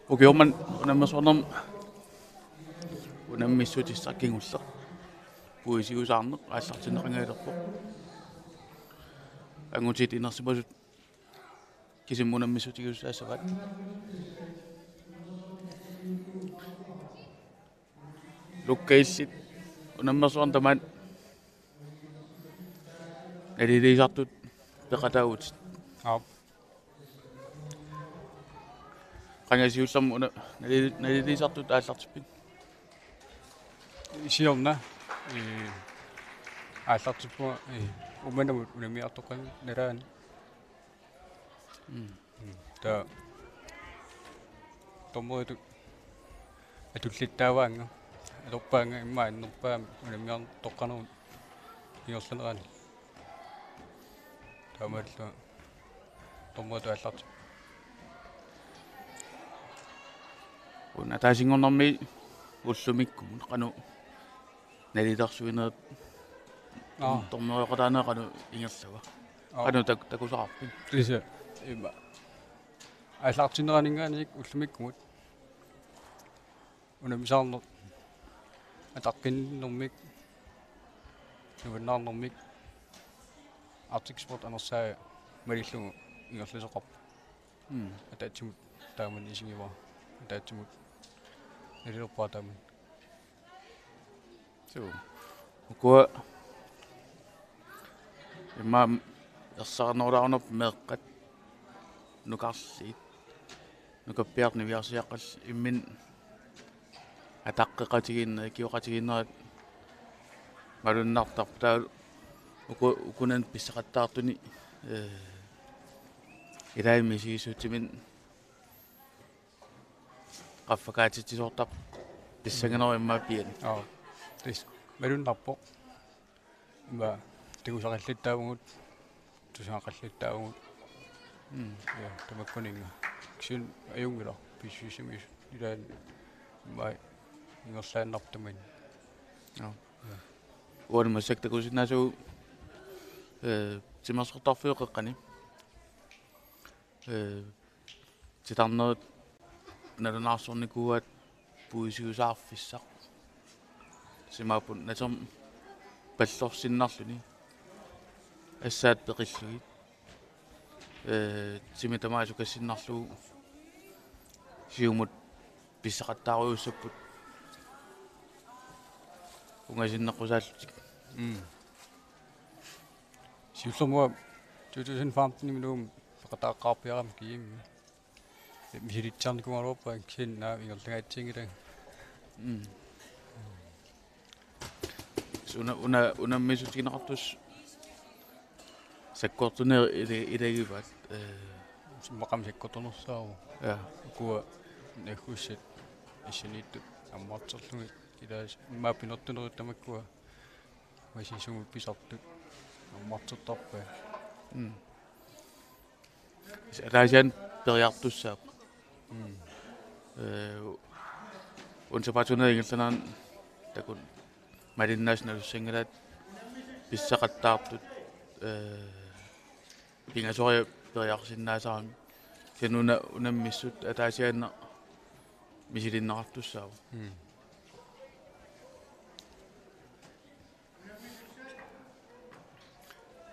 okei man unammersornerm unammissutissakkingulleq puisiusaarneq aallartinneqangailerpoq angutit inersimasut kisim unammissutigussaassavat lukkaillit unammersuarn tamaan naliliisartut peqataagutit qangasiullermu una naliliisartut aallartippit siorna aallartippuа уманамут унамиартоққан налаани та томмоиту атуллиттааваанга алорпаанга иммаа иннерпаами унамиар тоққанерут иорланерани таамаалла томмоиту ааллартип una taasingornermi ullumikkumun qanu nalillersuineet tormereqataana qanu ingerlaga qanu takusaqarpin tisa imma ааллартинеранингааник уллумиккумут унамисаарнер атаққиннэрмик нуаннаарнэрмик артикспорт анерсаа малиллугу ингерлисоқарп атаатсимут тааман исигива атаатсимут нэрерпаа тааман so ukua imma ersaarnerulaarunerp meeqqat nukarliit nukappiarniviarsiaqqall immin ataqqeqatigiinna kiuqatigiinnerat malunnartarp taa ukunan pissaqattaartuni ilaimisiisuutimin qaffakaatitisortaq pissangeneru imma pian tis malunnarpo imma tigusaqillattaavugut tusaaqallattaavugut ja tamakkuninga ksun ajungila pissisimis ilaan imma ingerlaannartamin uanmassak takusinnaasuu timersertarfiuqeqqani titarneret nalunаарsornikuat puisiusaarfissaq simaapun naterm pallorsinnarluni assaat peqillugit timitamaaisu kassinnarlugu siumut pissaqattaaruussapпут ungasinnequsaallutik siullermua 2015 minuum peqataaqqaarpiaram kiimmi misilitsaarnikumaluarpa kinnaa ingerlagaatsingilang unammisutigineqartus sakkortuner ilagivat maqam sakkortunersaaru ja ukua naggussat issaniittut ammarterlugit ilaas immaappinertunerit tamakkua masisumut pisartut ammartertarpa alaasian periartussaaq unsapatuner ingerlanaan takun malinnaasnalussangalaat pissaqattaartut pingasoria periarsinnaasarami kenuna unammissut ataasianna misilinneqartussaavu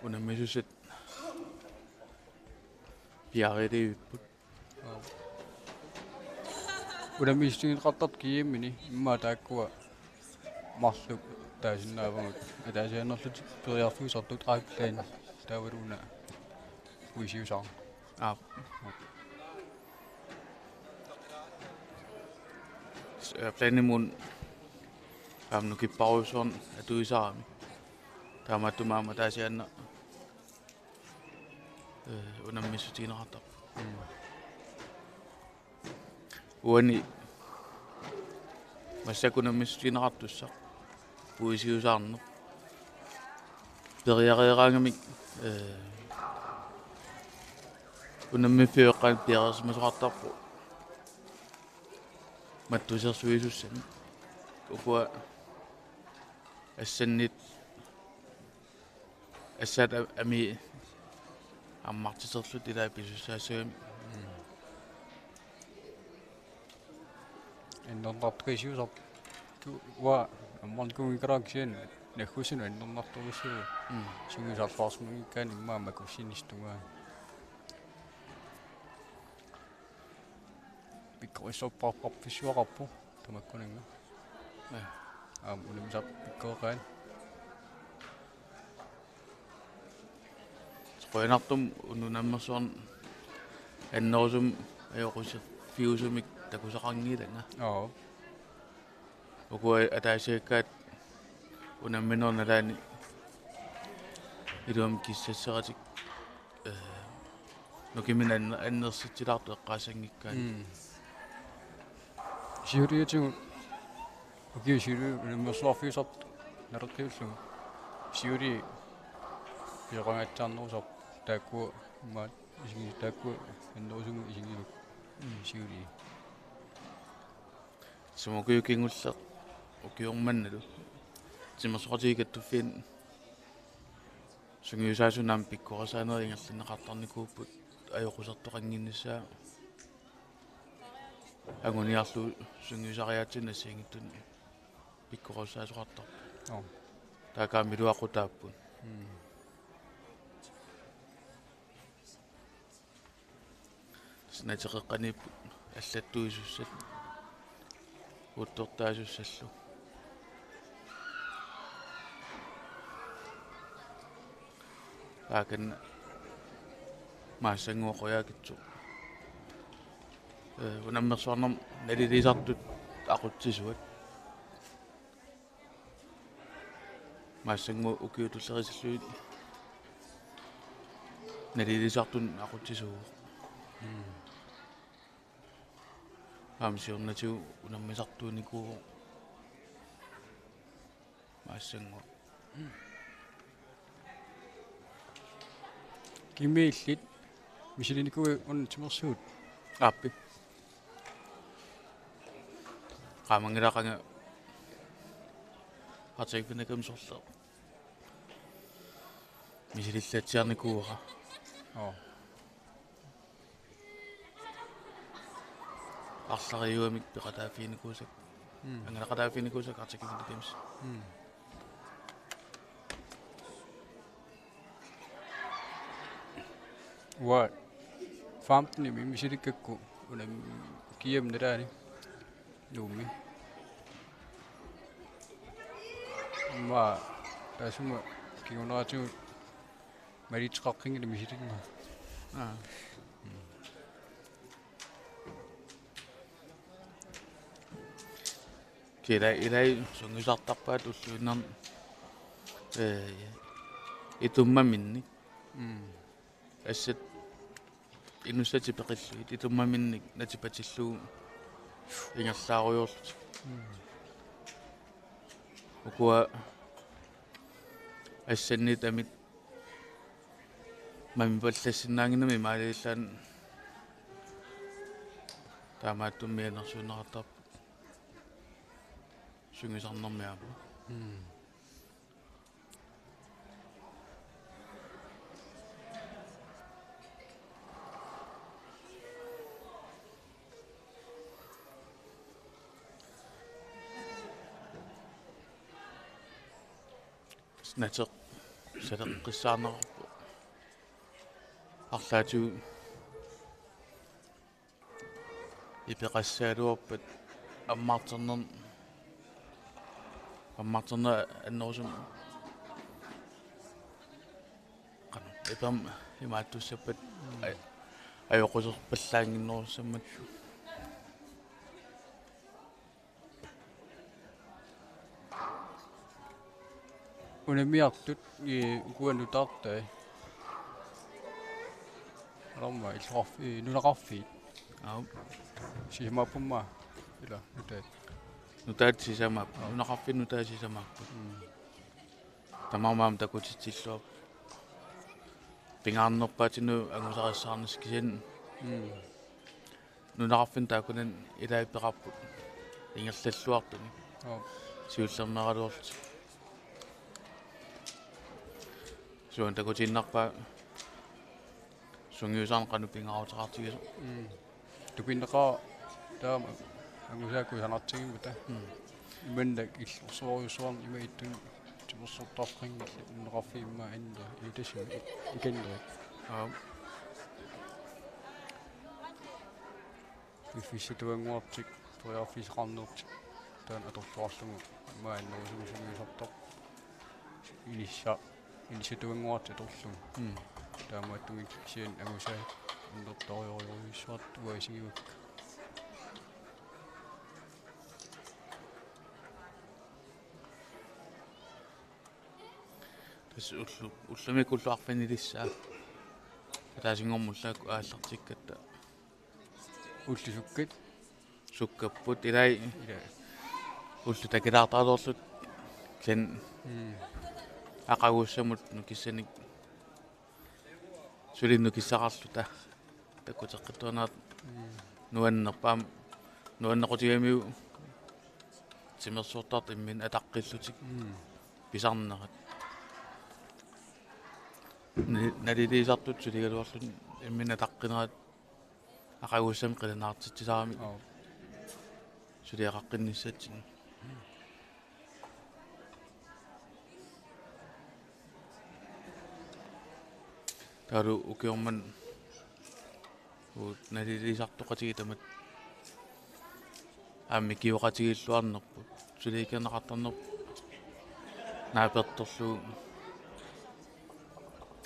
unammissusat piariliivipput unammistugineqartart kiimmini immaa taakkua marluk taasinnaavamut ataasiannerlut periarfuisartut qaakklaani taavaluna puisiusaar planimun amnukipparuusorn atuisaarami taamattumaama taasianna unammisutigineqartaq uani massakunammisutigineqartussaq puisiusaarneq periareeraangamik unammifiuqqaan piareersimasoqartarpu mattusersuisussami ukua assannit assat ami ammartiserlut ilaa pisussaasagami иннэрнартуисиусар уа амман кунгикрааксиан наггусуна иннэрнартуиссуу сугисарлаарсмагиккаани иммаама куссинистунгаа пиккорисорпарпарписсуақарпу тамаккунинга унамисар пиккооqaan qoinartum ununammersuarn annerusum ajoqusser fiusumik takusaqarngilanga ukua ataasiakkaat unamminornalaani iluam kissasseratik nukimin annersitsilaartu eqqaasangikkaan siuriutigu ukiusiulu unammersuarfiusart nareqiullugu siuri piqangatsarnerusar taakkua maat isingi taakkua annerusugu isingiluk siuri sumukiukingulle ukiormannalu timersoqatigikkattufiin sungiusaasunam pikkorasaaneringerlinneqartarnikuupput ajoqusartoqanginnissaa anguniarlu sungiusariaatin assiingittun pikkorasaasuqartar taakaamiluaqutaappun snateqeqqaniippu аллаттуисуссат уттортаасуссаллу аакен маасангуоқояакитсу унаммерсуарнам налилисартут aqutsisuat маасангу укиутуллерисаллуит налилисартун aqutsisuuq амсиорнатиу унаммисартууникуу maassangua кимииллит мисилиникуи он тимерсуут ааппи qaamangilaqanga артигпинакам сорлоо мисилиллатсиарникууга арлариуамик пеқатаафиникуусак ангалақатаафиникуусак артигпинакамс уа фамтни мисиликкакку унам кием нерани нууми ма тасума кигунаату маритеқаққингили мисилинга илай сунгисартарпаат уллуиннар итуммаминник ассат инуссати пеқиллуит итуммаминник натипатиллуу ингерлааруйорлут укуа ассанни тамит мамипаллассиннаангинами маалиллаан таамааттуммианерсуиннеқартарп sungisarnermiapu snateq saleqqissaarnerarpu арлаату ипеқассаалуарпат аммартерна аннерусум qanu ипам имааттуссаппат ajоқусерпаллаангиннерусаммат унамиартут куанутаартай рамма илхорфи нунақарфи симаппумма ила нутаат нутаат сисамаап нунақарфи нутаат сисамааппу тамаамаам такутитсиллуап пингаарнерпаатину агусариссаарнис кисин нунақарфин таакунан илаиппеқарпут ингерллаллуартуни сиуллернералуорт суан такутиннарпаа сунгиусаан кану пингаарутеқартигисо тупиннеқаа таама Angusaaku sanartigimata. Imandak illusorusuarn ima ittun timersortarqingi neqarfiimma anna itasimi ikandri. Ifissatuanguartik toriarfisaqarnertik taan atorluarlugu maannerusumusumisortoq inissatuanguart atorlugu taamaattumik sian angusaa innertorioriuissuart uaisingivak tas ullumik ulluarfinilissaa taasingormullaak aallartikkatta ullusukkat sukkapput ilai ullu takilaartaaloorlut sen aqaguussamut nukissanik sulinnukissaqarluta takkuteqqittuanaat nuannerpaam nuannequtigammiu timersuurtaart immin ataqqillutik pisarnerat naliliisartut suligaluarlun immin ataqqinarat aqaguussam qilanaartitsisarami suliaqaqqinnissatin taru ukiorman naliliisartoqatigi tamat aammi kiuqatigilluarnerput suliikernaqartarnerp naapertorlu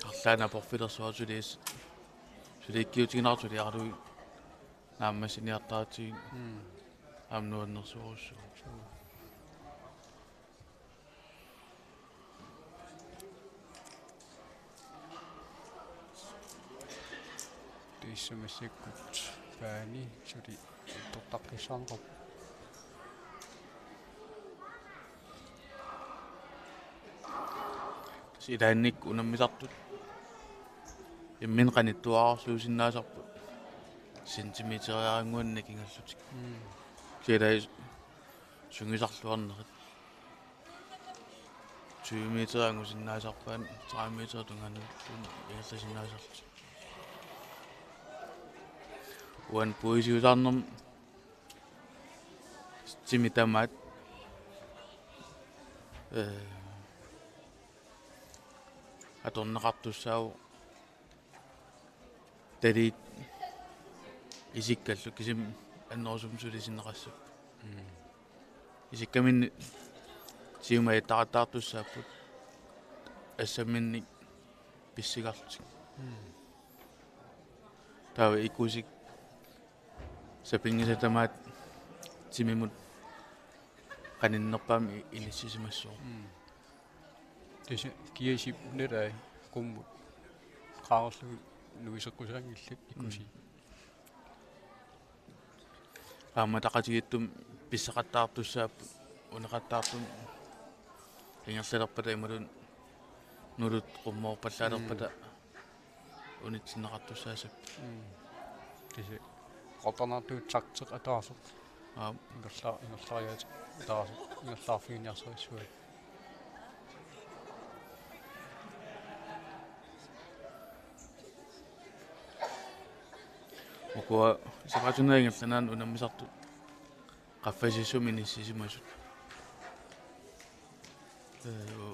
арлаана порфилерсуа сулииккиутигинарту лиарлуи нааммасиниартаатигин аамнуаннерсуоруссу тиссамассаккут паани сули тортаққиссаарнеқарп силаанник унаммисартут иммин qanittuaqarsuusinnaasarput сентиметериарангуанна кингаллутик силай сунгисарлуарнерит 20 метериангусиннаасарпаан 30 метер тунгануллун игалласиннаасарлу уан Puisiisaarneq тимитамаат аторнеқартуссаау талит исиккаллу кисим аннерусум сулисиннеқассап исиккаминни сиумай таратаартуссааппут ассаминник писсигарлутик тава икусик сапингисатамаат тимимут qaninnерpaami inissisimассуу тэсэ киасип нэрай qumмут qaarlу нуисеққусаангиллак икуси аама тақатигиттум писсақаттаартуссааппу унеқаттаартум ингерлалерпата ималун нулут qummoorpallaалерпата унитсиннеқартуссаасап тэсэ qotanaartuut sarteq ataarsoq ингерлариаат атаарсоq ингерлаарфигиниарсерисsuat окуа сақатунаингерланаан унаммисартут qaffasissum inissisimасут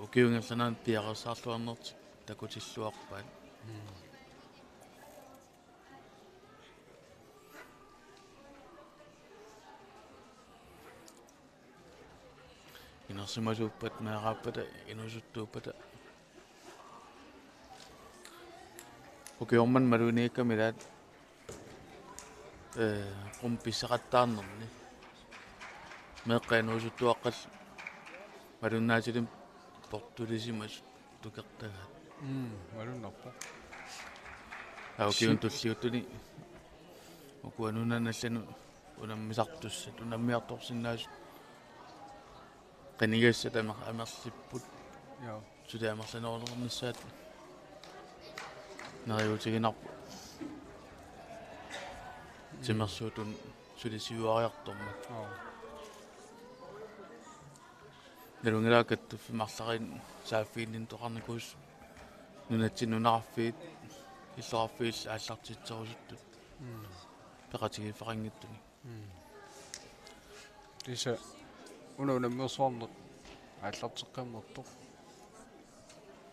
укиунгерланаан пиақерсаарлуарнерти такутиллуарпаат инерсимасууппат меэрааппата инусуттууппата укиорман малунииккамилаат qumписсақаттаарнерни меэққаинусуттуаққал малуннаатилим портулисимас тукертагаат малуннарпо аукиун туллиуттуни укуанунаналлану унаммисартуссат унаммиарторсиннаасут qanigassatama amerlipпут яа сулиамерланоорлернissaат нариутигинарпу тимерсуутун сулисиуариарторма налунгилаакатту марларин сааффииннин тоқарникуус нунатсиннунаарфиит иллеқарфиил ааллартитсерусуттут пеқатигифақангиттуни Tisa unammersuarneq ааллартеққаммерто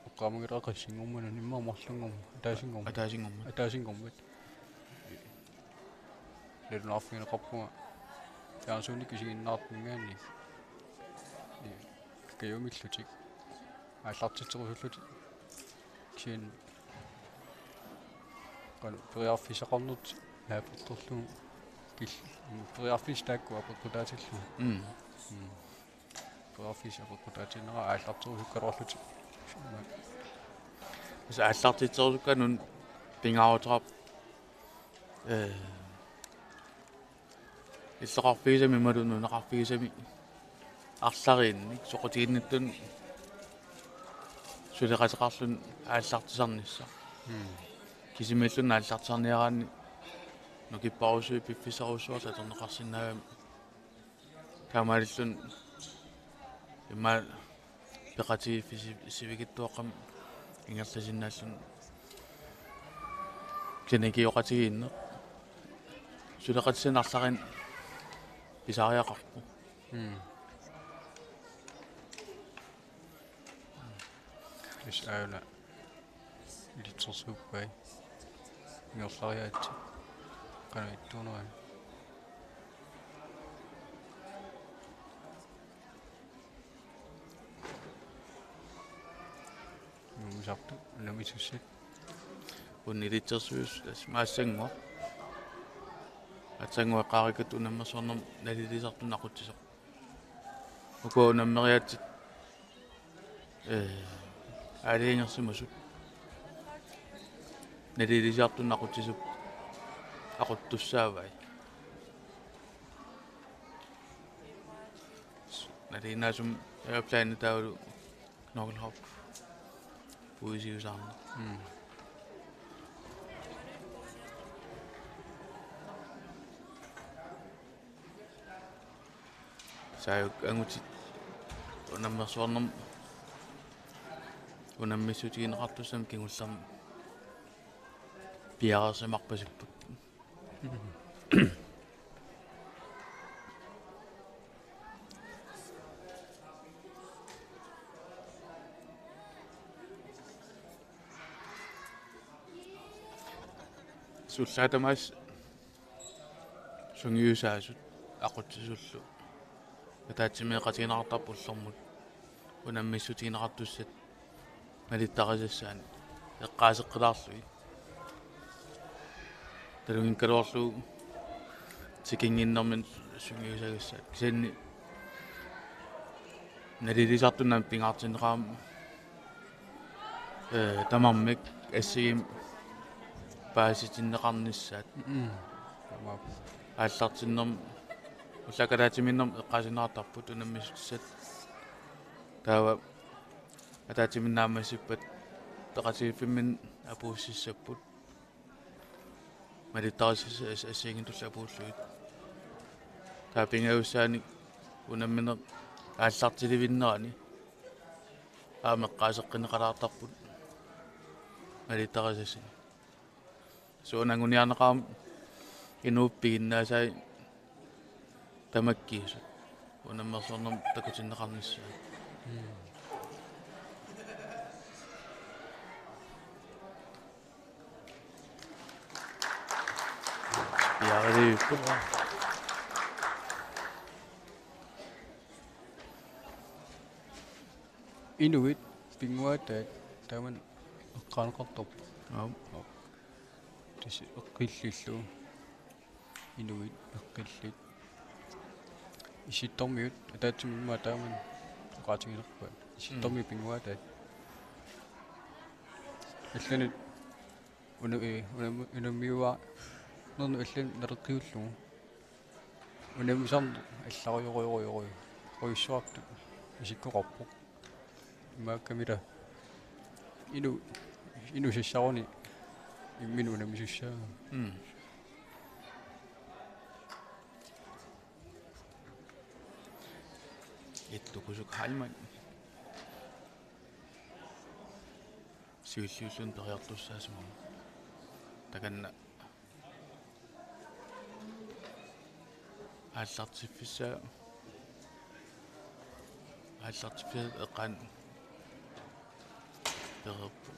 оққамагилеқассингормана ниммаамарлунгорма атаасингормат лернаарфигинеқарпуга яансууник кисигиннаартнингаани каюмиллутик ааллартитерусуллут кисин кан пиарфисақарнут наапертерлугу кил пиарфис таакку апеккутаатиллу пиарфис апеккутаатинера ааллартерусуккалорлут аса ааллартитерусукканун пингааутарап иллеқарфигисами малунунеқарфигисами арлариинник соқутигиннаттун сулеқатеқарлун ааллартисарнisса кисимиллун ааллартисарниараани нукиппарусуи пиффисаруссуарла атернеқарсинаавами таамаалиллун имма пеқати сивигиттуаққам ингерласиннааллун кенекиоқатигиинне сулеқатисинарларин писариақарпу ис аана илитсерсууппай ингерлариаатти канаиттуунераа нумисарту намисуссат уннилитсерсуус массангуа атсангуа қаарикат унаммерсуарнер налилисартун ақутсисоқ уко наммериатсит алиингерсимасут налилисартун ақутсисуп ақуттуссаавай налинаасум аэроплаани таавалу Knuckle Hop Puisiisaarneq saayuk angutit unammersuarnerm unammissuutigineqartussam kingullerm piareersimarpasipput суллаатамаас сунгиусаасут ақутсисуллу атаатсимеэқатигинеқартарпуллэрмут унаммиссутигинеқартуссат налиттарисассаани эққаасеққилаарлуи талунгин калуарлуу тикингиннэрмин сунгиусагассаат кисанни налилисартуннаам пингаартинеқаам тамармик ассигим пааситиннеқарниссаат ааллартиннерм уллакалаатиминнерм эққаасинеқартарпут унаммиссутсат таава атаатиминнаамассиппат теқатигиффиммин апууссиссаппут малиттарисса ассигин тулла апууллуит таапингауссаани унамминеқ ааллартиливиннерани аамеққаасеққинеқалаартарпут малиттарисассини суунангуниарнеқаам инууппигиннаасай тамаккиису унаммерсуарнерм такутиннеқарниссаа яаривиппула инуит пингуатаат тааман эққаанеқарторп тиси эққиллиллу инуит эққиллит иситтормиут атаатсимимма тааман эққаатигилерпа иситторми пингуатаат алланит унаммиуа нерну аллан налеққиуллугу унаммисарн аллариориориори оиссуарту исиккоқарпоқ имааккамила ину сиссаруни иммину унаммисуссаа иттукусук хайман сиуллиуллун периартуссаасума таканна ааллартиффиссаа ааллартиппиат эққан перерпу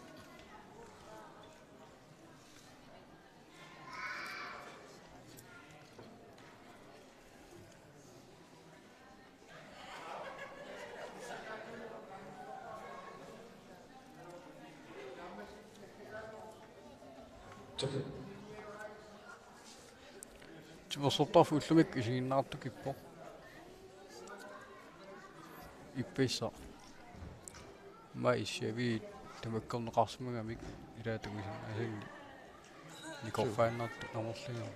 Timersortarfu ullumik isiginnaartukippo ippeissa ma issiavi tamakkerneqarsumagamik ilaatagusin asanni nikorfaannartu namorliga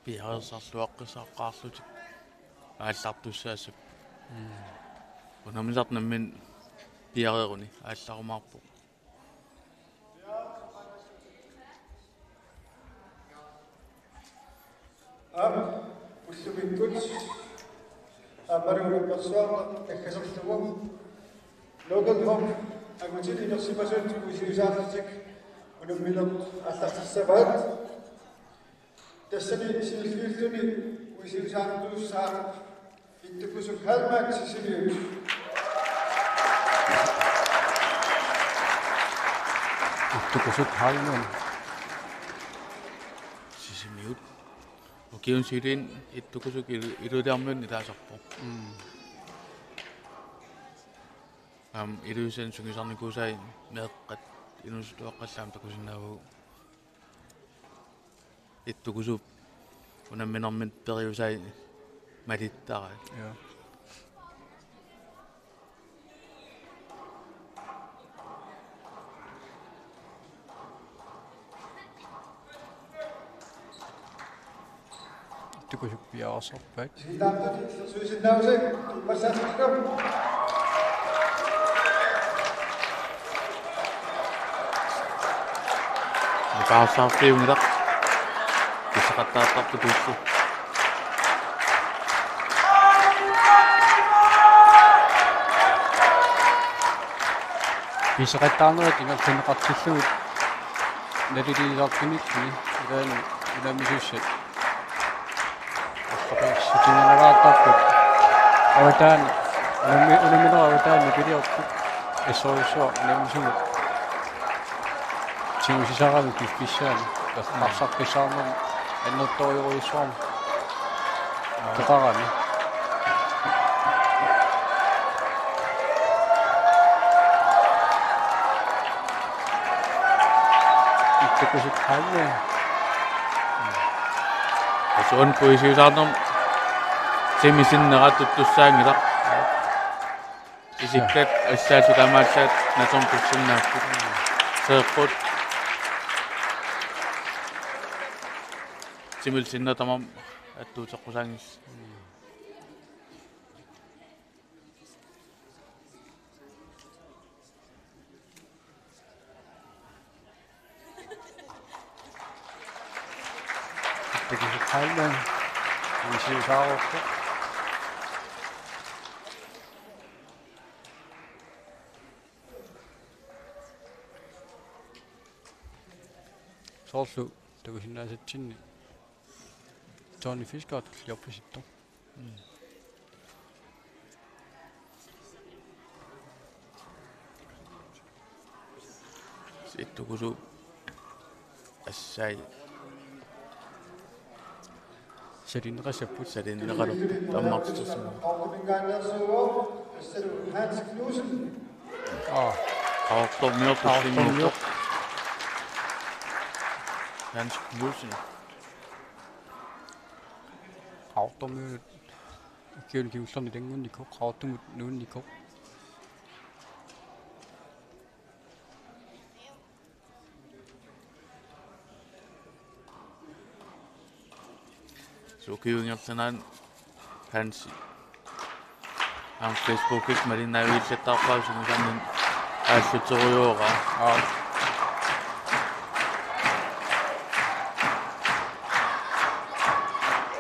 piarersarluaqqisaaqqaarlutik ааллартуссаасап унамиларнаммин piareeruni аалларумаарпу ullumikut амарулуккерсуарна таккасерлугу Knuckle Hop агутилинерсимасут Puisiisaarneq унаммилер аллартиссаваат тассани силфиуллуни Puisiisaarneqtuuссаа иттукусук халмаак сисилиу ittukusuk halmun sisimiut ukiun sirin ittukusuk iluliarmun ilaasarpu iluisen sungisarnikuusai meeqqat inusutuaqqallaam takusinnaavu ittukusup unamminermit periusai malittara ja ittukusuk piaasarpaat силаартут иллерсуисиннаусак пассаатиккам паасаарфиунгилақ исақаттаартарпу туусsu писақаттаарнерат ингерлунеқартиллугут налилилиарпиникни илаамисуссат сутиннераатарпут аватаан унаминера аватаан пилиорпу эсоисуа намисугут тимусисарами писписсаани марсарписаарнер аннерториоруйуссуарм тақарами иттекусик халне асуун Puisiisaarneq семисиннератуттуссаангилақ исиккат ассаасукамааллаат наторм пуссиннааппут сеэққут симил синнатамам аттуутеққусаангис иттекусик халне Puisiisaarneq soorlu tagusinnaasatsinni Tony Fiskart liorpusittor ittukusu assai salinneqasapput salinneqalorput tammartutussuma Aftermingaannersuuo assalu Hans Knudsen qaortormiortussimmuuq Hans Knudsen qaortormiut ikkiun kiullerni tangunnikko qaortumut nuunnikko Sukiungertanan Hansi. Ang Facebook marinawillettarpaa sungusannin aallutoriuoqa.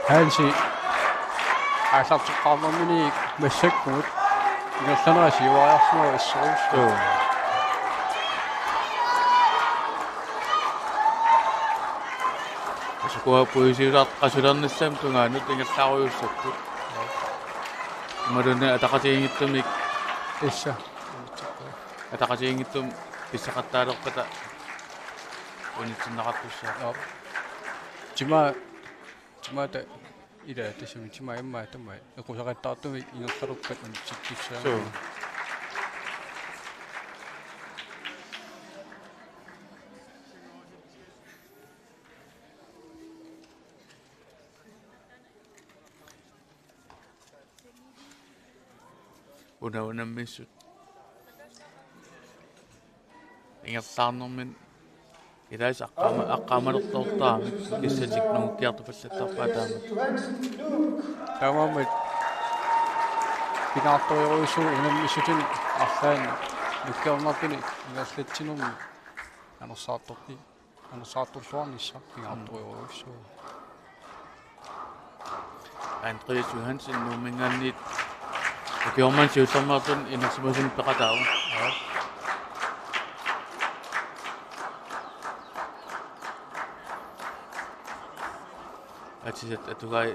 Hansi aisartuqqaarnermini massakmut ingertanaasi uariarsunua isseruussu. Sukua puisiisaarneq tungaanut ingertarujussakku. Marunne ataqatiingittumik Issa. ataqatiingittum pissaqattaalerpata unitsinneqartussa. Timata ida tisumi tima emma tamai. Aqusaqattaartumi ingertaruppat unitsiktissaa. So. Una missut. Ingertaarnermin idais aqqaamalortortaami kissatiknuukkiartupallattarpaataami. Tamamit pinaartoriuruissu unammissutin arlaani nukkiornarpini ingerlatsinurmi anersaartorluarnissa pinaartoriuruissu. Andreas Johansen numingaanniit ukiorman siutarmartun inersimusin peqataaru. Atisat atugai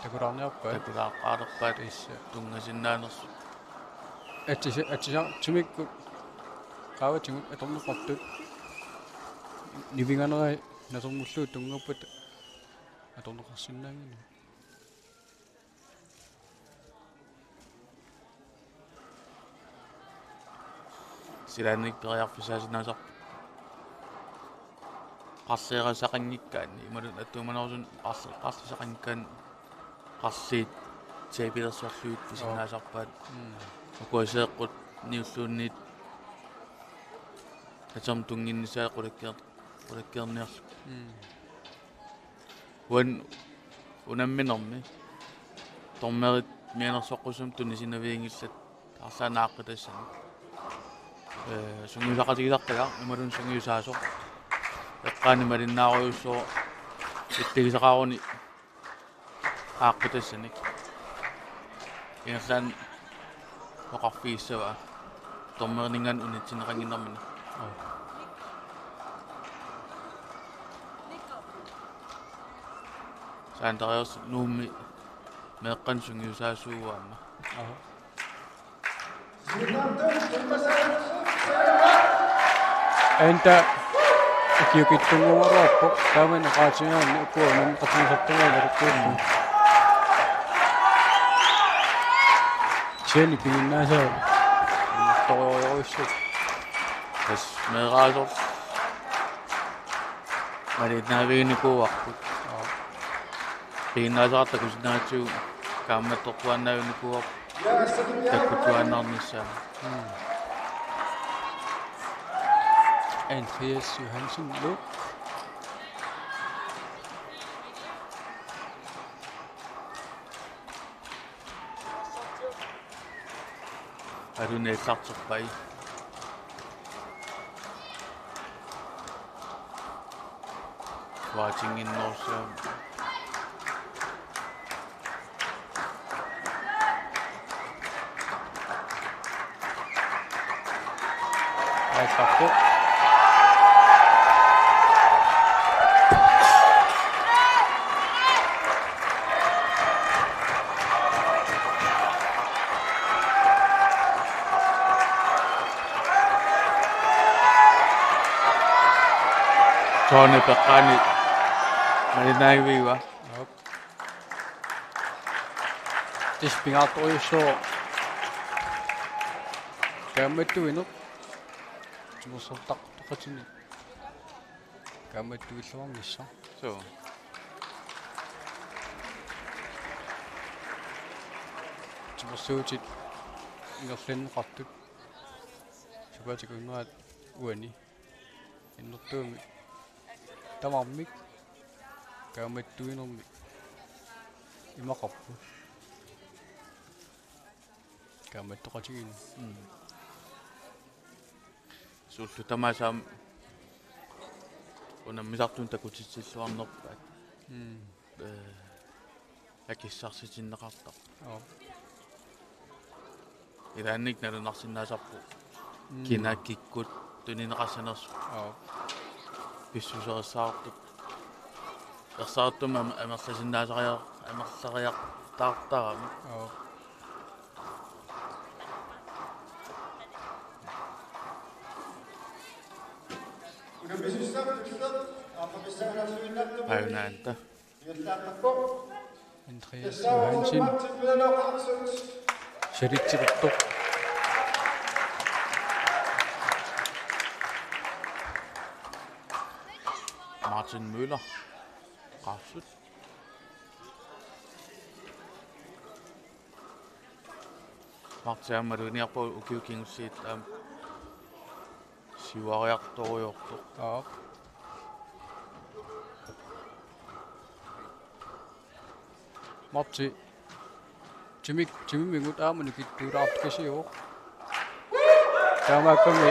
Takuraarniarpaat issa tungasinaanersu. Atisa tumikku qaavatingut atorneqartut nivinganerai natormulluut tungappat atorneqarsinnaangini. Silaannik periarfisaasinnaasar qarseerasaqanngikkaanni imalun attuumanersun qarsisaqangikkaan qarsiit saapilersuarluit pisinnaasarpaat ukuaseeqqut niulluunniit atam tunginnisaa qulakkeerniarsu wan unamminermi tormerit mianersoqqusum tunisinaviingillat arsaanaaqqitassan sungiusaqatigilartaga imalun sungiusaasoq eqqaani malinnaaruyussoo ittigisaqaaruni aaqqutassani ingerlaan oqarfiissava tormeringan unitsinneqanginnermini saantariers nuummi meeqqan sungiusaasuuaamma Enta kiukittunguuruappo taamani qaatigaanni ukuunam qatigisartugaanarukkuunnu Cheni pinginnaasa tororiuruissut tas meeraasor malinaaviinikuuarput pinginnaasarta kusinaatiu kaammattortuannaavunikuuar takkutuannaarnissaa Andreas Johansen Luk arunneillarterpai waatinginnersaa aisarpu Tone peqqaani malinaagiviiva tis pingaartoriussoo kaammattuineq timersortaqtoqatini kaammattuilluarnissa so timersuutit ingerlanneqartut supatikunnuat uani innertuumi Tamammik. Kaamattuinermi. Imaqarpu. Kaamattoqatigin. Sullu tamasaam unammisartun takutitsilluarnerpaat. Akissarsitinneqartaq. Ilaannik nalunarsinnaasarpu. Kinakikkut tunineqassanersu. Pissuserissaaruttut. Ersaartuma amerlasinnaasaриартаарtarami. Ayunaanta. Andreas Johansen. Saritsiqertoq. Martin Møller. Qarsut. Martiammaluniarpu ukiukingussiit siuariartoriortoq. Marti. Timimmingut aamuni kittuulaartukasiuq. Taamaakkammi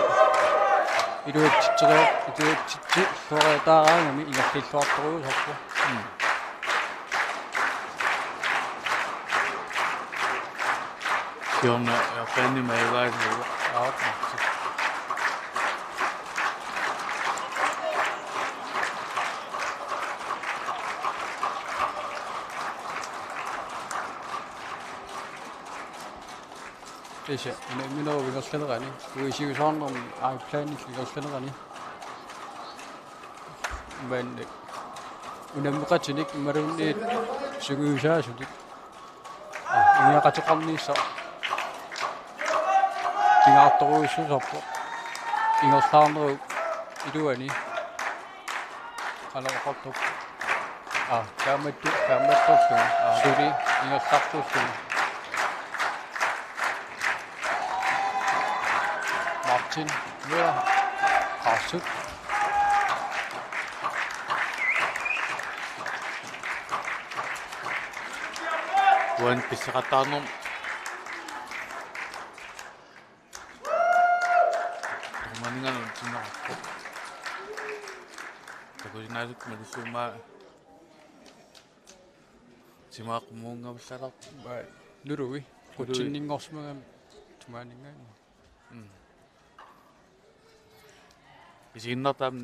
iluatsitsi sooriataaraangami ingerlilluartoruusarpu. Siorna erfaanimaivaasuuq. Marti. Ise, minua vingersllerani. Puisiisaarneq aiplanillingersllerani. Men unammeqatinik immalunniit suguusaasutik. Ingiaqatiqarniissa tingaartoruussusarpu. Ingerslaarneruq iluani. Qalaqartortuq. Kaamattorlun. Suli ingersartullun. Martin Møller. Qarsut. Wan pissartanngorn. Maningan tinnerarpu. Takusinnaasuk malussuuma timaaqmuungavallararpu. Nuluvi. Qutsinningorsmagam tumaaningaani. Isiinnertaam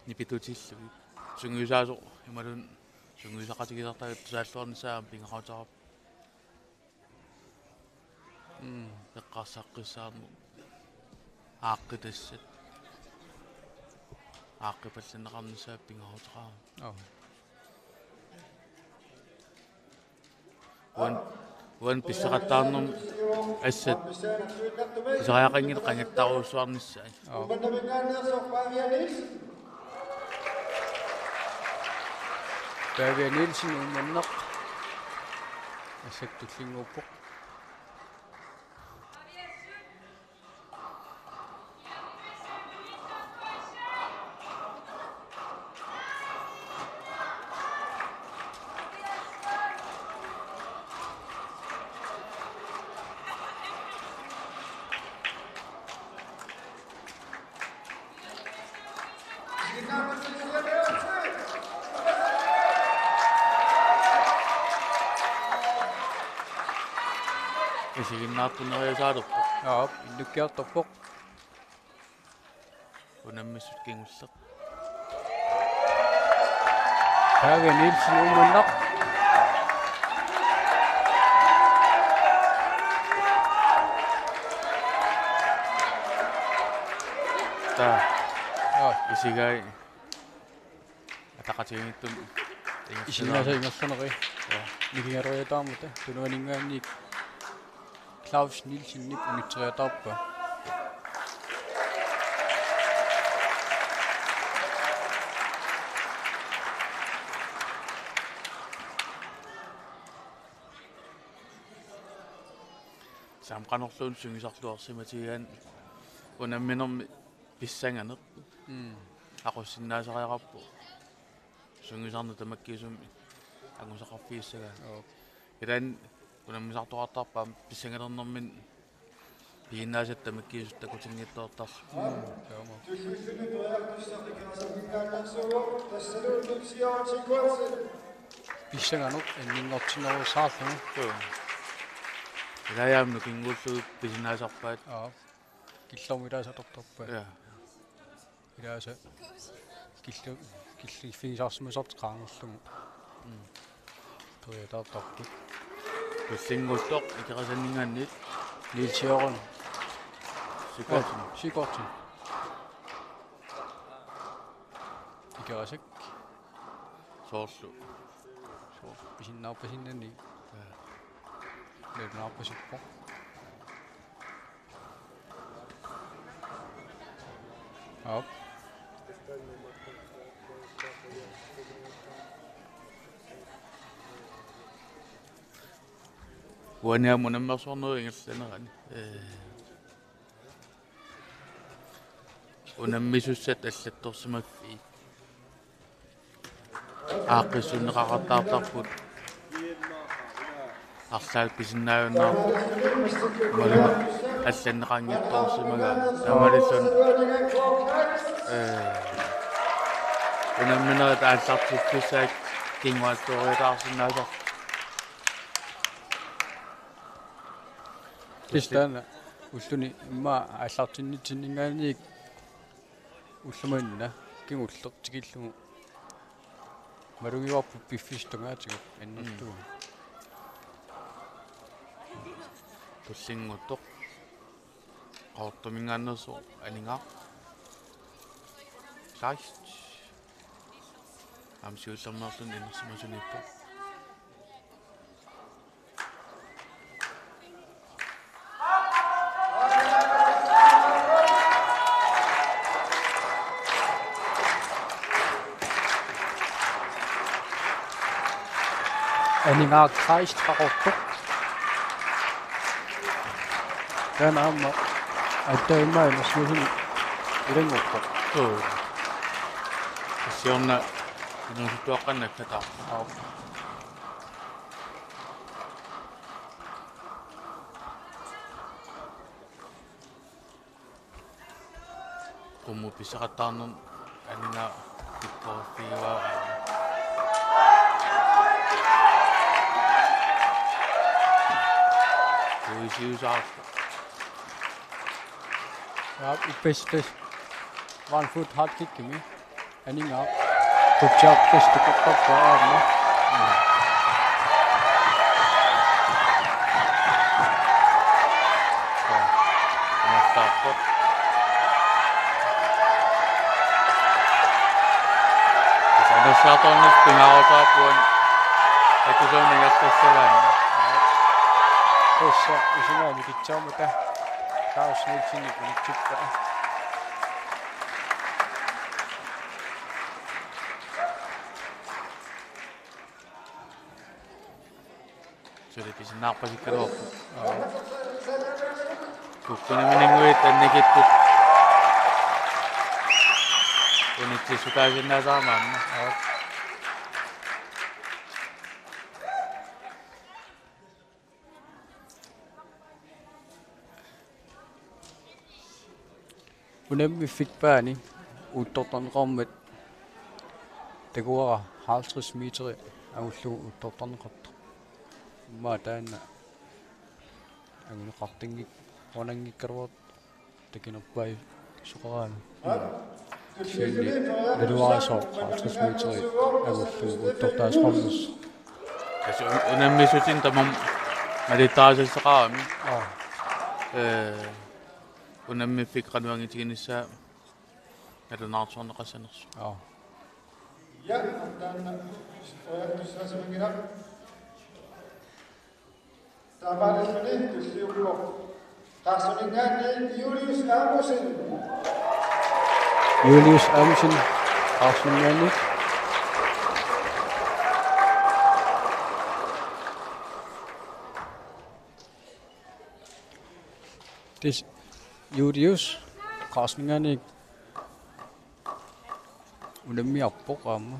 nipitutillugi. Sunguisaasoq imalun sunguisaqatigisartagut tusaalluarnissaam pingarutarap. Eqqarsaqqissaarmu aaqqitassat. Aaqqipallinneqarnissaap pingarutaqaa. Wan pissaqattaarnum assat isariaqangil qangattaruussuarnissai. Pavia Nielsen ummanneq. Assaktullinguuppoq. Isiginnaartuneriusaalerpu. Innukkiartorpoq. Unammissut kingulleq. Pavia Nielsen ummanneq. Isigai ataqatigittun Isinaasa ingersaneri. Nikingaruiataarmuta tunuaningaanniik Klaus Nielsennik unitseriataarpa. Samqanerluun sungisarluarsimatigaan unamminermi pissanganeq. Aqussinnaasariaqarpu Sungisarna tamakkiisumi agusaqarfiissaga. Oo. Ilan unammisartoqartarpaa pissangalernermin piinnaasat tamakkiisut takutinngittoortar. Taama. Tullulluni toyartussartikerasammingaannarsuuq tassaluulluksiortikuarsil. Pissanganut enninngortinerussaarlugu. Ilayaamnu kinguullugu pisinnaasarpaat. Oo. Killermidasatortorpa. Ja. Ilaasa killiffigisaarsmasort toyatartarput. Tullingultoq ikerasanningaannit Niilsiorun sikortin. sikortin. Ikerasak Soorlu. pisinnaarpasinnani. Leernaarpasippo. Oo. Uaniamu nammersorneringerlanerani. Unammissussat аллатторсимаффи. Ааққиссуннеқақартаартарпут. Арлаат писиннааюннаарпу. Малума алланнеқангитторсимага. Тамалиллун унамминерат ааллартипписаак кингуаатториатаарсинаасар. Тистана уллуни имма ааллартиннитсиннингаанник уллуманна кигуллертикиллугу малугиуарпу пиффистунгаатигут аннэртугу Tullinguttoq qaortumingaannersu aningaa. Leicht. Amsiullermerlun innersimasunippu. Aningaa kreist qaqortuq танаама аттаиммаанерсмусуни илангорпоқ Sionna innersutuaqqannakkataa. Kummu pissaqattaarnerm aningaa tikkorfiiwaa. Puisiisaarneq. Ja, uppestes 1 foot hard kick kimi. Aningaa tutjaappestu qoqqorpaarma. Nastaarpoq. Sanassatornis pingaarutaappuan akusoorningastassalaani. Tossa isungaani kitsaamata kausniitsinni kunitsuppa. Suli pisinnaarpasikkaluorpu. Kukkunaminanguit annikittut. Unitsissutaasinnaasaarmaanna. Unammi fikpaani uttortorneqormat takuara 50 meteri agullugu uttortorneqarta. Umma taanna aguneqartingik onanngikkaruat takinerpai suqaraana. Radioa 50 meteri agullugu uttortaasqornus. Kasi unammissutin tamam malitaasasseqaami. Unammi fikqanuangitiginissaa nalunaartorneqassanersu. Ja, und dann toyartussarsimingiraq. Taamaalisuni tulliuqquq. Qaarsuningaanni Julius Aamusen. Julius Aamusen qaarsuningaanni Tis Julius qaarsuningaanni unammiarpoq aamma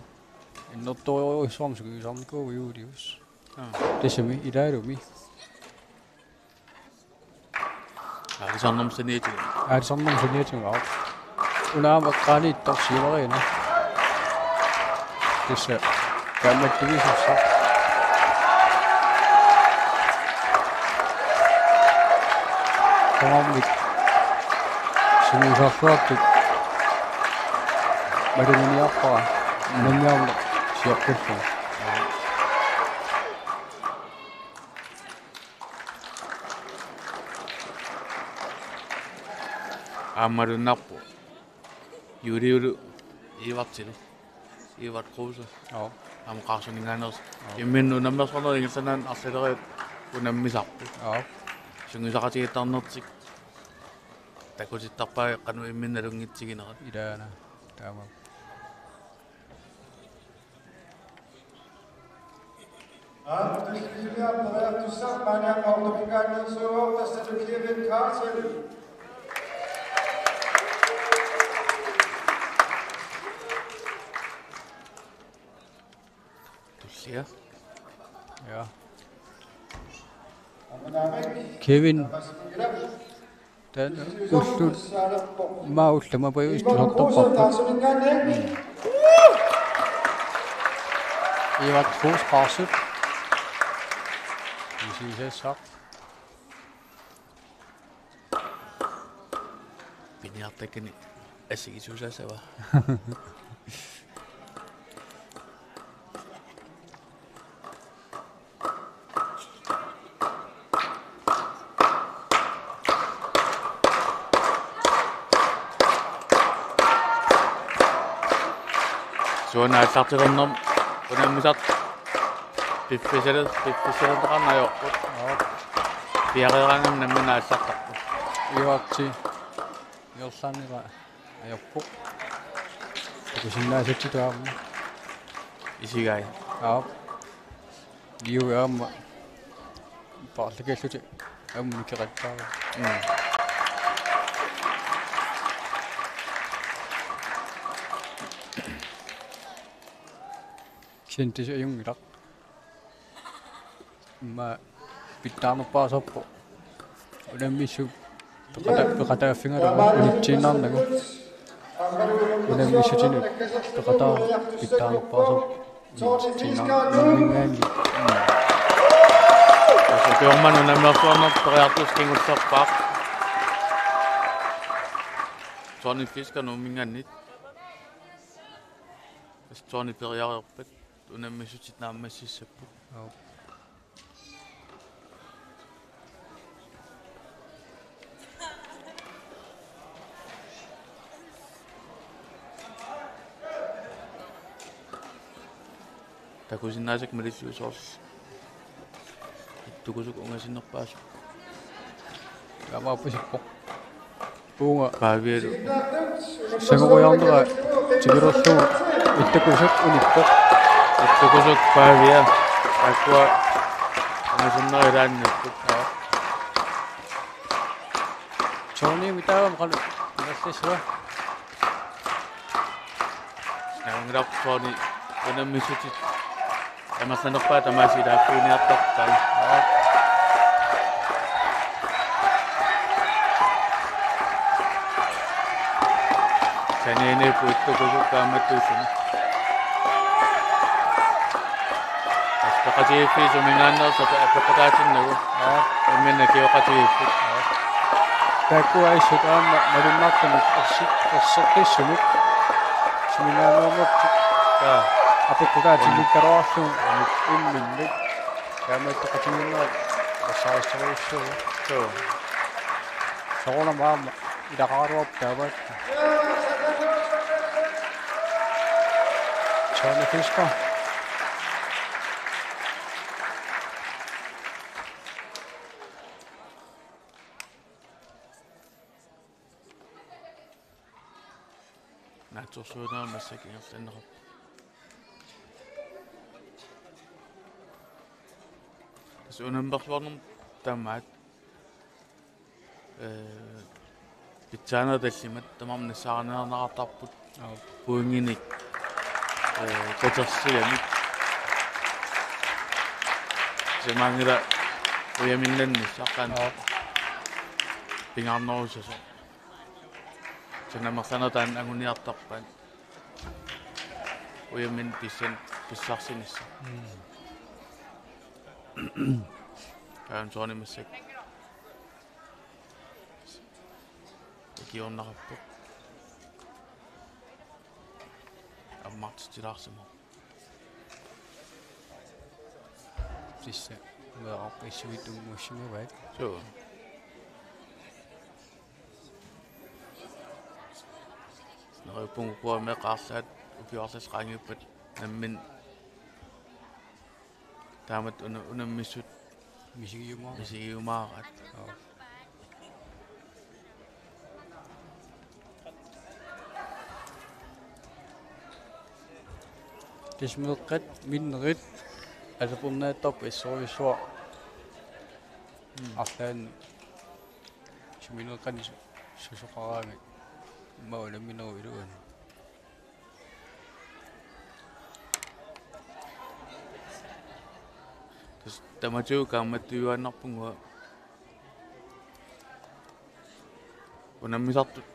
Innottoo isomsugi samko viurius. Desemi idairumi. Adi sannom senieti. Samman sunieti ngau. Una kani toksivarina. Tässä kämmettivisessä. Tamamlik. Sinun saa suotti. Madinini appaa. Nenjaulle sijoitettu. Ammarun nappu. Yuri ivatsilu. Ivat kruusa. Joo. Am kaasuninganos. Imminnu nammasqorner ingersanan arsileret unammisarpu. Joo. Sungisaqatigitarnertik. Takusittarpaa qanu imminnalungitsiginerat. Idana. Tamam. Tusilia paratussa banyak autopikannan suruh tersedukir kasih. Tullia. Ja. Kevin. Dan ullun maullama pajustusottorparpa. Ivat fuusqaarsut. Isiisessaq. Piniartakani assigisusasava. Suona allartiqernam unammisart piffisalertaqarnajoqqut. Piareerangam nammina allartarpu. Ivatsi yorsanira ajorpuq. Takusinnaasatituarma. Isigai. Ja. Liuaamma. Paarlakalluti ammunikiqattaava. Kentis ajungilaq. Ma pittaarnerpaasarpu. Unammissu peqataaffingalama unittiinnaarnagu. Unammissutin peqataa pittaarnerpaasarpu. Unittiinnaarnammingaangi. Piorman unammersuarner periartuskingutserpaaq. Soorni fiskanummingaannit. Soorni periarerpat unammissutit naammassissappu. Takusinnaasik malissiusoors. Ittukusuk ungasinnerpaasu. Amaapusippo. Puunga Paavialu. sangorujarnera tigilerlugu ittakusuk unippoq. Ittukusuk paavia. Akkua ungasinnerilaannapput. Johnny mitaam qalu nassiswa. Nangilaqsoorni unammissutit amassanerpaa tamaasilaappuuniartarpai. Saneeneepu ittukusuk kaammattuussuni. Aspaqatiiffi sumingaannersa peqataatinnagu. Imminna kioqatiiffut. Taakkuaissut aamma malunnaartamik erseqqissumuk. Sumingaannermut. Apukkukaatilikkaruarlu imminnik. Kaammatteqatiginnerat assaarissaruussuugu. Soornam aamma ilaqaaruartaavat. Johnny Fisker. Naatsorsuunaa massakinerlannerap. Unampersuarnum tammaat pitsaanera tallimat tamam nassaaranernaqartarput puinginik qotersiami semangila uyaminnannissaqqan pingarnerusaso sannamersanertaan anguniartarpan uyamin pissarsinissa kaam soonimassak kiornarappu ammartitilaarsumo Tissa meaqorpissuitummussimuvat so naripungu kuame qaarsaat ukiorlasqaangiuppat nammin taamat unammissut misigiumaarat tismeeqqat minnerit asapurnaattorp issuarisuar arlaan sumineqqan susoqaraami maulammineru iluan tamatu kaammattuiuannarpungua unammisartut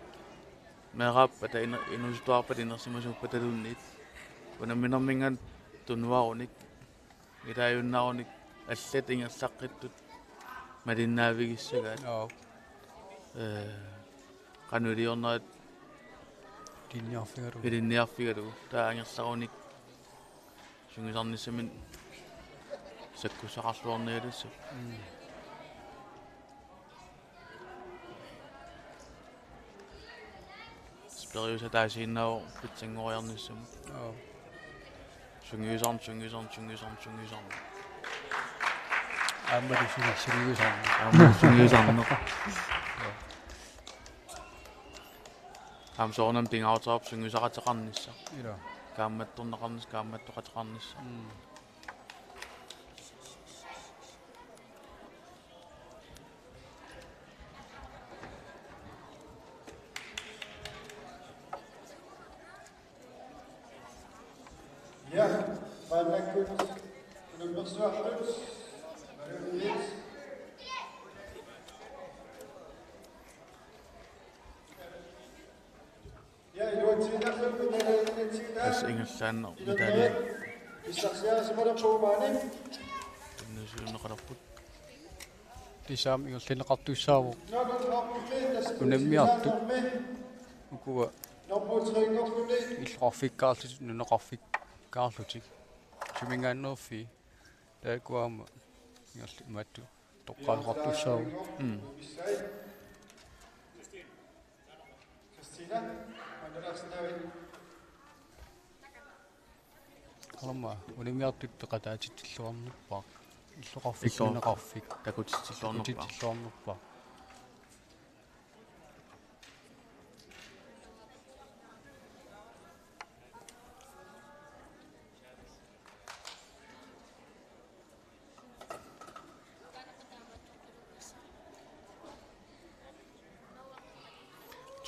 meeraappa inustuarpat inersimasuuppa talunniit unamminermingan tunnuarunik ilaajunnarunik allat ingersaqqittut malinnaavigiссagaat qanuliornerat ilinniarfigalu taangersarunik sungisarnissamin sakkusaqarluornialussu speriusa taasiinnaru pitsangoriarnissum sungiusarn ammali sungiusarn sungiusarneq soornam tingautarup sungiusaqateqarnissa ila kaammattorneqarnissa Ja, vannakkut nummersuartut malunniit ja iluatsiinarlum as ingersaanner mitali pissarsiaasimalerpuumaani innusuuneqarput tisaam ingerlineqartussaavu nonunharpulliit unammiartut ukua normuutriingorluni illorfikkaarlut nuneqarfikkaarlutik sumingaannerfi taakuaama ingerli mattu toqqaaleqartussaavu Christina, mandarasnavi qalama unammiartut peqataatittilluarnerpaa illoqarfikkuneqarfik takutitillornerpaa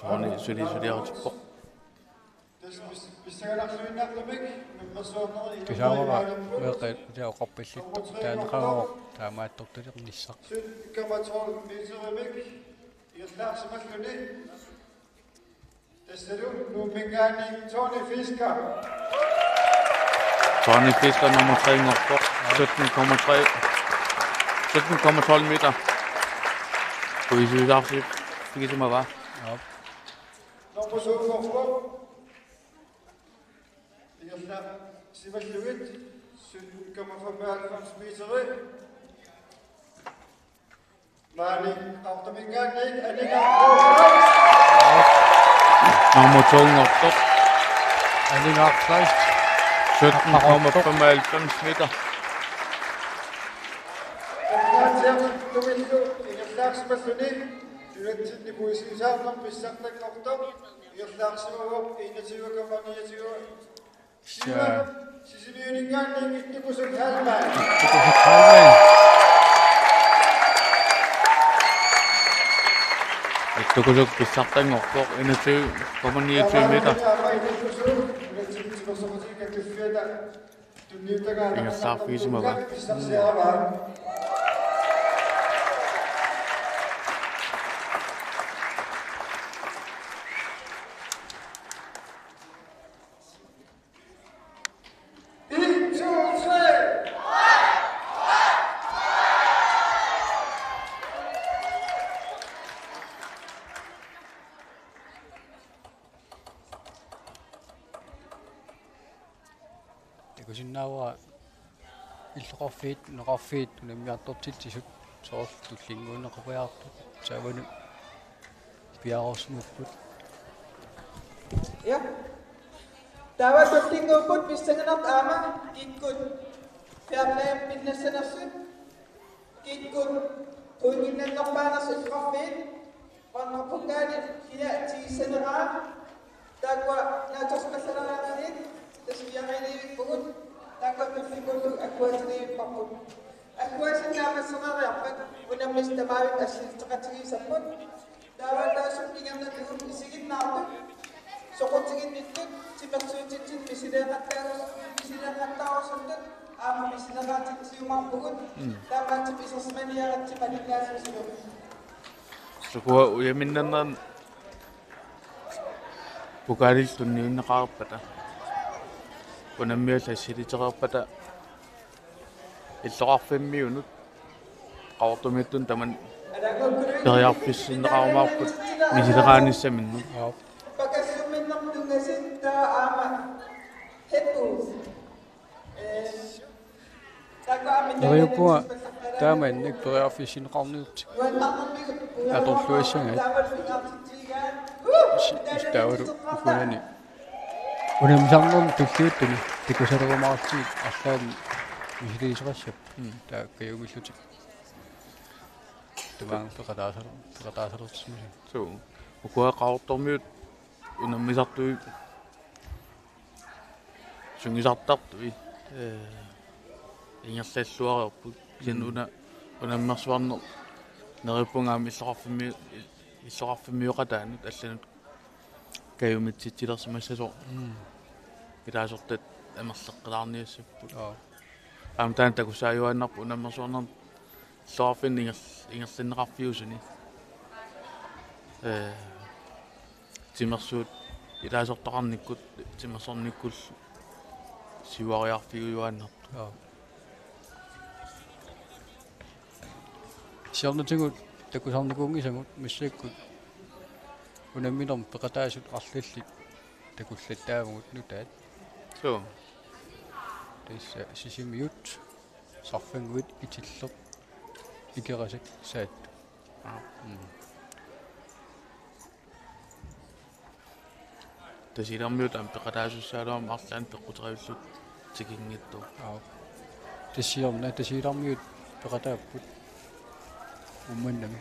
Johnny suliartippoq pissagalarluinnaarlumik nummersuarneri tisaamara meeqat taoqarpillit taaneqaruaq taamaattortuliqnissaq sut kamatrol miserimik irlaarsimalluni tassalu nuummingaani Tony Fisker nummer 3 ngorpoq 17,12 meter Puisiisaarneq figisumava nummersuarneri irlaar simallugit 17,95 meteri maani autommingaannik aningaarpuumaat nummer 2 ngorpoq aningaarlaist 17,95 meter tumillu irlaarsimalluni Nunatsinni Puisiisaarneq pissartanngortoq irlaarsimugup 21,29 sisimiuningaannik ittukusuk halmaan ittukusuk pissartanngorpoq 21,29 meter Nunatsinni Ingat safi semua kan. Kusinnawa ilqorfiit neqarfiit unammiartortiltisut soortullinguuneqapiaartut saavanu piarorsmupput ja tavatullinguupput pissanganart aama kikkut fiarlaam pinnassanersut kikkut tuinginnannerpaaners ilqarfiit qannerpukkaani hina tiissaneraa taakwa naatorskassaneraanit tasviaqiliivippugut taakwattulligullu akkuatiliivipparput akkuasinnaamasseriarpat unammistamaavi assilteqatigiisapput taavataasuppigernatigum isiginnaartut soqutiginnittut timersuutitsit misileeqattaarusuttut aama misileqaatitsiumarpugut taamaatip isasmaniaratsimalingaasmisilu Sukua uyaminnanan Bukaril tunniunneqarpata unammiulla siliteqarpata illoqarfimmiunut qaortumiuttun taman periarpissinneqarumaarput misileqaanissaminnu pakassuminnertungasit taa aama hettu Radioa taamannik periarpissinneqarniut atorluassanga istaawalu ukunani unamsarnerm tulluuttuni tikusalerumаарtiit арлаан мисилисеқассап таа каюмиллути тумаан пеқатаасалертсмису so ukua qaortormiut unammisartui sungisartartui ingerlalluarerput sin unammersuarner nerippungaami иллоқарфиммиоқатаанут алланут каюмитситсилерсимассасо илааsortat амерлеққилаарниассаппут аамтаан такусааюаннарпу унаммерсуарнер иллоқарфин ингерлиннеқарфиусуни тимерсуут илаасортоқарниккут тимерсорниккул сивариарфигуюааннарту сиорнутигут такусарникуунгисагут миссаккут унамминерм пеқатаасут арлаллит такуллаттаавгут нутаат so тасса сисимиут сарфангуит итиллер икерасак саат тасилермиут ам пеқатаасуссаалуам арлаан пеққутериуллут тикингитту тассиорна тасилермиут пеқатааппут умманнами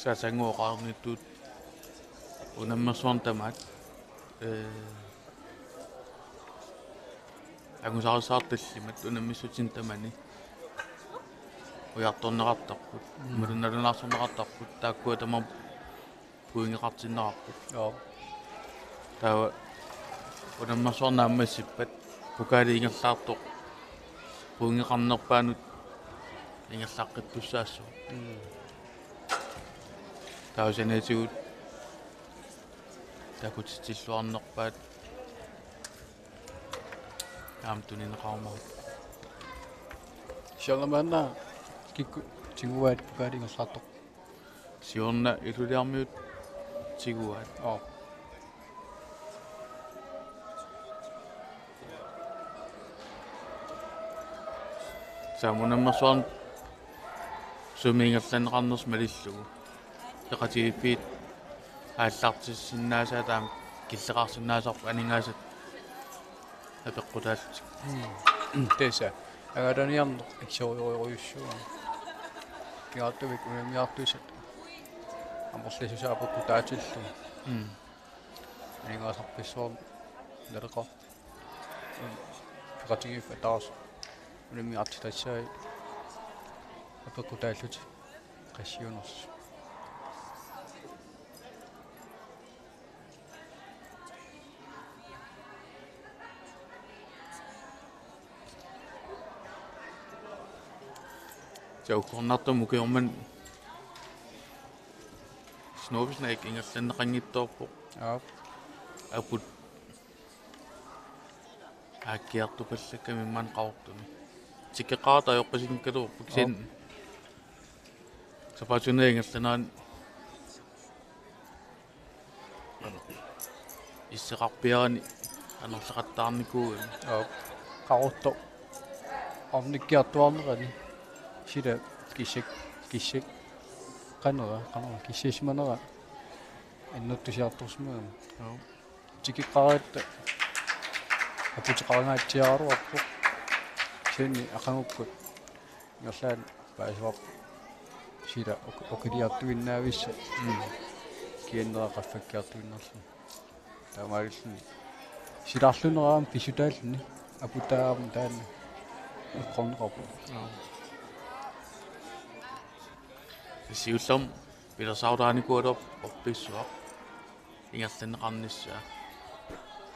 саатангуоқарниттут унаммерсуарнтамаат агусарисаарталлимат унаммиссутин тамани уярторнеқартарпут мулунналунаарсорнеқартарпут тааккуа тамар пуингеқартиннеқарпут таа унаммерсуарнааммассиппат пукаали ингерлаартоқ пуингеқарнерпаанут ингерлааққиппуссаассу таусанатигут такутитиллуарнерпаат аамтунинеқармаа сиорнамаанна кикку тигуаат пукаалингерлаартоқ сиорна илулиармиут тигуаат самунаммерсуарн sumiingerlaneqarners malillugu teqatigippiit ааллартиссиннаасаа таам киллеқарсинаасарпу анингаасат апеққутааллутик Теса агаданиарнеқ иксориориуссуа киартувик унамиартуисат амерлисусаапеккутаатиллу анингаасарписсуар налеқар пеқатигиффа таарс унамиартитассаи апеккутааллути қассиунерс Jauqornartumu kiorman snovisnaik ingerlanneqanngittoorpo aput aakkiartupallakami man qaortumi tikkeqaata ajoqqasinkkaluorpuk sin sapatune ingerlanaan isseqarpiarani anerleqattaarnikuugami qaorto arnikkiartuarnerani sida kissik qanera kissismanera innuttusiartursmuum tikkiqqaraat aputiqarangaatiaruarpu sinni aqangukkut ngerlaan paisuaq sida okiliartuinnaavissa KNR qaffakkiartuinnerlu taamaalillu sidarluneraam pisutaalluni aputaarmu taanna eqqorneqarpu siullam pilersautaanikuulerp orpissuaq ingerlanneqarnissaa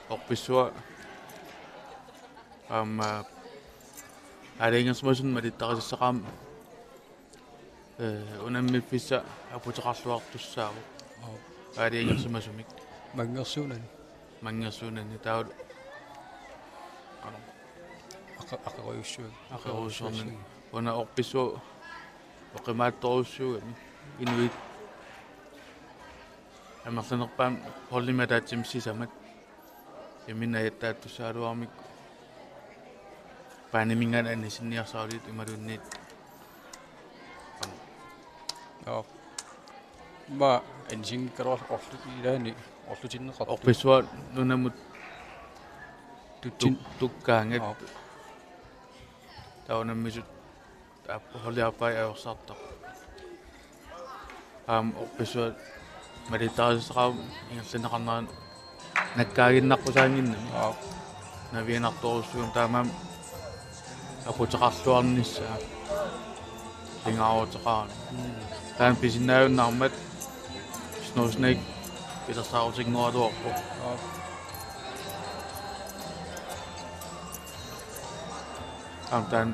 orpissua алингерсмасун малиттарисеқаам унаммиффисса апутеқарлуартуссааву алингерсмасумик мангерсуунани таул ақеруйуссуун уна орписсу оқимаатторуссуугами инуит амерланерпаам холлиматаатсимсисамат иминаятааттуссаалуармик паниминган аннисинниарсаалит ималунниит ма энсингкарор орлутилаани орлутиннеқар орписсуа нунамут туккаангат таунаммисут холиарпай аерсартар орписсуа малитаарисеқаам ингерланеқарнеран наккаагиннарпусаангиннами навианарторуссуун таамаам апутеқарлуарнissaa лингаавутеқаран таан писиннаавуннаармат сносник пилерсаарутигнуалуарпу таан